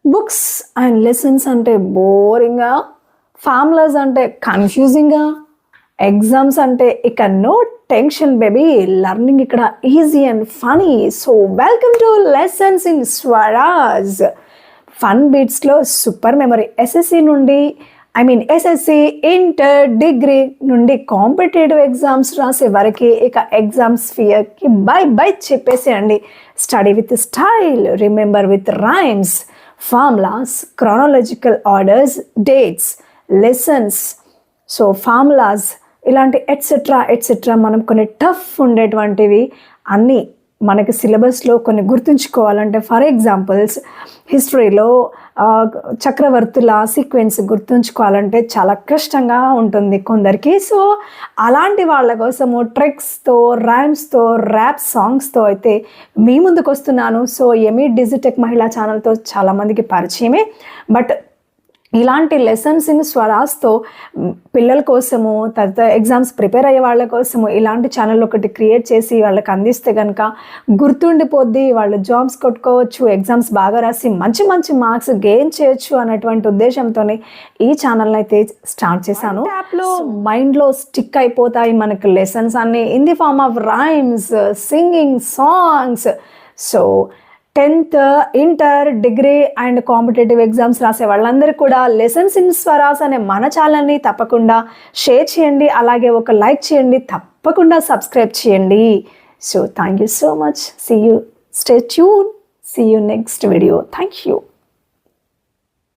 Books and lessons అంటే బోరింగా, formulas అంటే కన్ఫ్యూజింగ్గా, exams అంటే ఇక నో టెన్షన్ బేబీ, లర్నింగ్ ఇక్కడ easy and funny. So welcome to lessons in Swaraj. Fun బీట్స్లో super memory. SSC, inter, degree నుండి competitive exams రాసే వరకు ఇక ఎగ్జామ్స్ ఫియర్కి బై బై చెప్పేసేయండి. Study with style, remember with rhymes, formulas, chronological orders, dates, lessons, so formulas ఇలాంటి etcetera మనం కొన్ని టఫ్ ఉండేటువంటివి అన్నీ మనకి సిలబస్లో కొన్ని గుర్తుంచుకోవాలంటే, ఫర్ ఎగ్జాంపుల్స్ హిస్టరీలో చక్రవర్తుల సీక్వెన్స్ గుర్తుంచుకోవాలంటే చాలా కష్టంగా ఉంటుంది కొందరికి. సో అలాంటి వాళ్ళ కోసము ట్రిక్స్తో, రైమ్స్తో, ర్యాప్ సాంగ్స్తో అయితే మీ ముందుకు వస్తున్నాను. సో ఎమీ డిజిటెక్ మహిళా ఛానల్తో చాలామందికి పరిచయమే, బట్ ఇలాంటి లెసన్స్ ఇన్ స్వరాజ్తో పిల్లల కోసము, తర్వాత ఎగ్జామ్స్ ప్రిపేర్ అయ్యే వాళ్ళ కోసము ఇలాంటి ఛానల్ ఒకటి క్రియేట్ చేసి వాళ్ళకి అందిస్తే కనుక గుర్తుండిపోద్ది, వాళ్ళు జాబ్స్ కొట్టుకోవచ్చు, ఎగ్జామ్స్ బాగా రాసి మంచి మంచి మార్క్స్ గెయిన్ చేయొచ్చు అన్నటువంటి ఉద్దేశంతోనే ఈ ఛానల్ని అయితే స్టార్ట్ చేశాను. యాప్లో మైండ్లో స్టిక్ అయిపోతాయి మనకు లెసన్స్ అన్నీ in the form of rhymes, singing, songs. So 10th, inter, degree and competitive exams రాసే వాళ్ళందరూ కూడా లెసన్స్ ఇన్ స్వరాజ్ అనే మన ఛానల్ని తప్పకుండా షేర్ చేయండి, అలాగే ఒక లైక్ చేయండి, తప్పకుండా సబ్స్క్రైబ్ చేయండి. So thank you so much. See you, stay tune, see you next video. Thank you.